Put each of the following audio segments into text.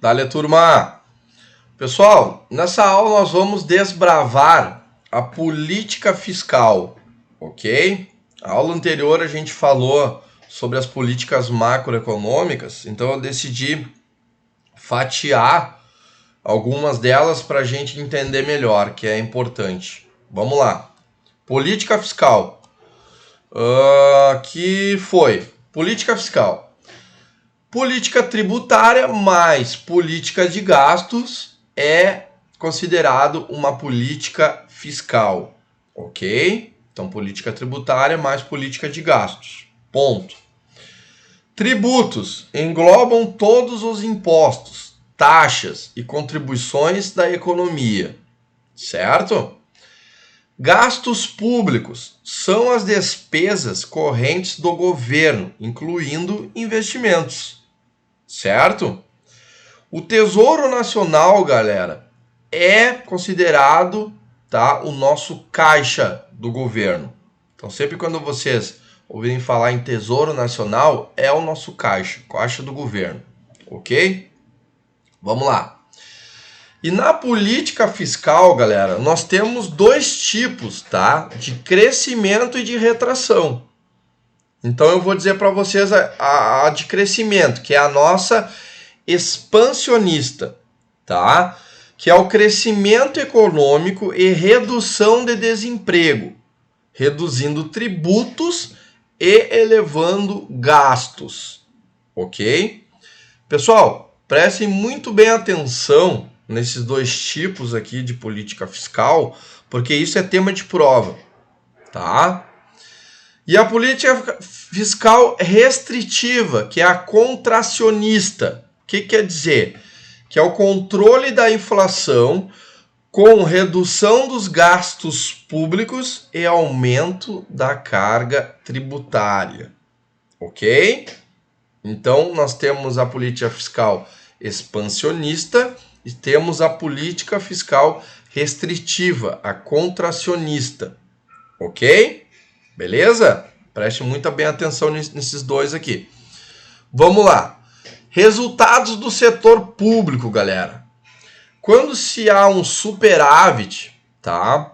Dale, turma! Pessoal, nessa aula nós vamos desbravar a política fiscal, ok? A aula anterior a gente falou sobre as políticas macroeconômicas, então eu decidi fatiar algumas delas para a gente entender melhor, que é importante. Vamos lá. Política fiscal. Que foi? Política fiscal. Política tributária mais política de gastos é considerado uma política fiscal, ok? Então, política tributária mais política de gastos, ponto. Tributos englobam todos os impostos, taxas e contribuições da economia, certo? Gastos públicos são as despesas correntes do governo, incluindo investimentos, certo? O Tesouro Nacional, galera, é considerado, tá, o nosso caixa do governo. Então, sempre quando vocês ouvirem falar em Tesouro Nacional, é o nosso caixa do governo, ok? Vamos lá. E na política fiscal, galera, nós temos dois tipos, tá? De crescimento e de retração. Então eu vou dizer para vocês a de crescimento, que é a nossa expansionista, tá? Que é o crescimento econômico e redução de desemprego, reduzindo tributos e elevando gastos, ok? Pessoal, prestem muito bem atenção nesses dois tipos aqui de política fiscal, porque isso é tema de prova, tá? E a política fiscal restritiva, que é a contracionista. O que quer dizer? Que é o controle da inflação com redução dos gastos públicos e aumento da carga tributária, ok? Então, nós temos a política fiscal expansionista e temos a política fiscal restritiva, a contracionista, ok? Beleza? Preste muita bem atenção nesses dois aqui. Vamos lá. Resultados do setor público, galera. Quando se há um superávit, tá?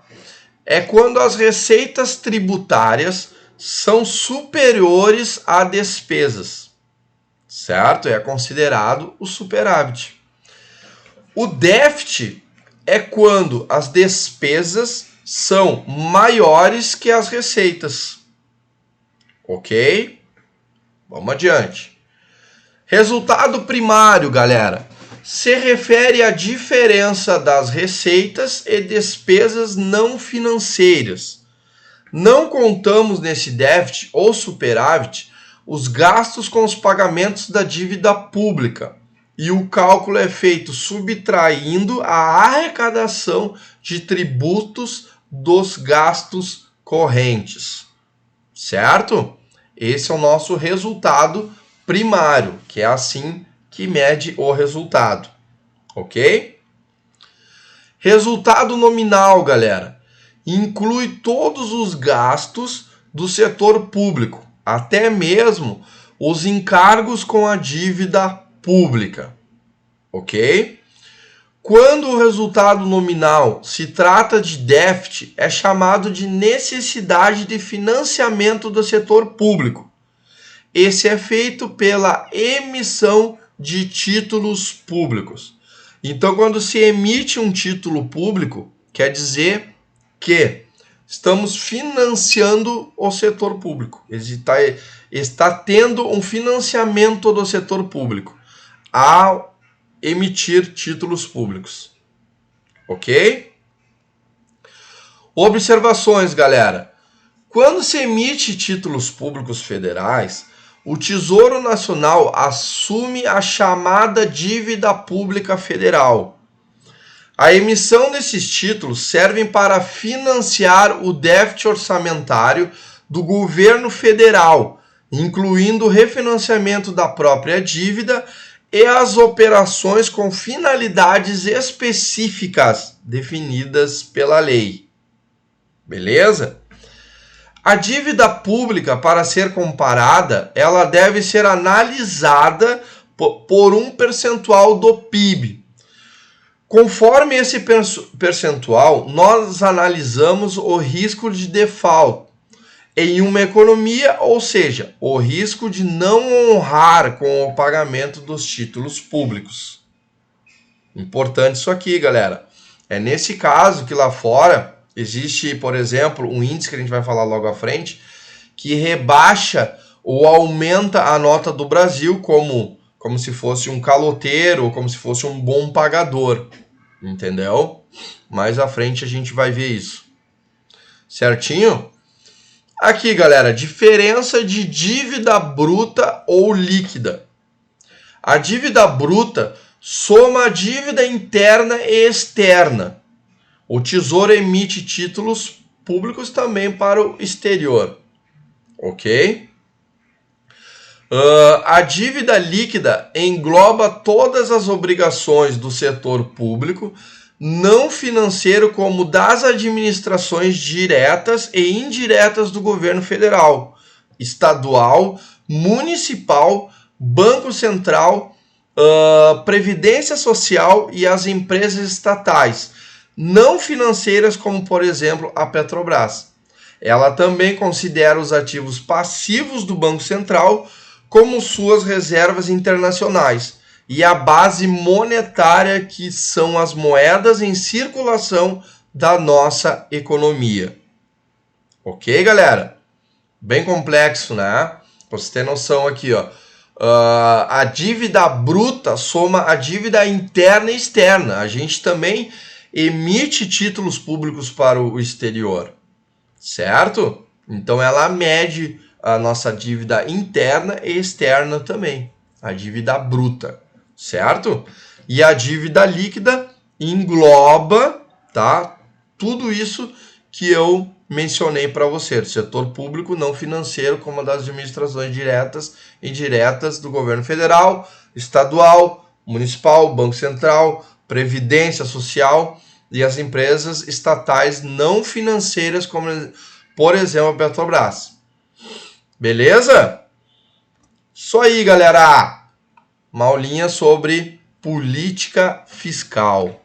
É quando as receitas tributárias são superiores a despesas, certo? É considerado o superávit. O déficit é quando as despesas são maiores que as receitas. Ok? Vamos adiante. Resultado primário, galera, se refere à diferença das receitas e despesas não financeiras. Não contamos nesse déficit ou superávit os gastos com os pagamentos da dívida pública. E o cálculo é feito subtraindo a arrecadação de tributos dos gastos correntes, certo? Esse é o nosso resultado primário, que é assim que mede o resultado, ok? Resultado nominal, galera, inclui todos os gastos do setor público, até mesmo os encargos com a dívida pública, ok? Quando o resultado nominal se trata de déficit, é chamado de necessidade de financiamento do setor público. Esse é feito pela emissão de títulos públicos. Então, quando se emite um título público, quer dizer que estamos financiando o setor público. Está tendo um financiamento do setor público ao emitir títulos públicos, ok? Observações, galera. Quando se emite títulos públicos federais, o Tesouro Nacional assume a chamada dívida pública federal. A emissão desses títulos serve para financiar o déficit orçamentário do governo federal, incluindo o refinanciamento da própria dívida e as operações com finalidades específicas definidas pela lei. Beleza? A dívida pública, para ser comparada, ela deve ser analisada por um percentual do PIB. Conforme esse percentual, nós analisamos o risco de default em uma economia, ou seja, o risco de não honrar com o pagamento dos títulos públicos. Importante isso aqui, galera. É nesse caso que lá fora existe, por exemplo, um índice que a gente vai falar logo à frente, que rebaixa ou aumenta a nota do Brasil como se fosse um caloteiro, ou como se fosse um bom pagador. Entendeu? Mais à frente a gente vai ver isso. Certinho? Aqui, galera, diferença de dívida bruta ou líquida. A dívida bruta soma a dívida interna e externa. O Tesouro emite títulos públicos também para o exterior. Ok? A dívida líquida engloba todas as obrigações do setor público, não financeiro, como das administrações diretas e indiretas do governo federal, estadual, municipal, Banco Central, Previdência Social e as empresas estatais, não financeiras, como, por exemplo, a Petrobras. Ela também considera os ativos passivos do Banco Central como suas reservas internacionais e a base monetária, que são as moedas em circulação da nossa economia. Ok, galera? Bem complexo, né? Pra você ter noção aqui, ó. A dívida bruta soma a dívida interna e externa. A gente também emite títulos públicos para o exterior, certo? Então ela mede a nossa dívida interna e externa também, a dívida bruta, certo? E a dívida líquida engloba, tá, tudo isso que eu mencionei para você, do setor público não financeiro, como das administrações diretas e indiretas do governo federal, estadual, municipal, Banco Central, Previdência Social e as empresas estatais não financeiras, como, por exemplo, a Petrobras. Beleza? Isso aí, galera. Uma aulinha sobre política fiscal.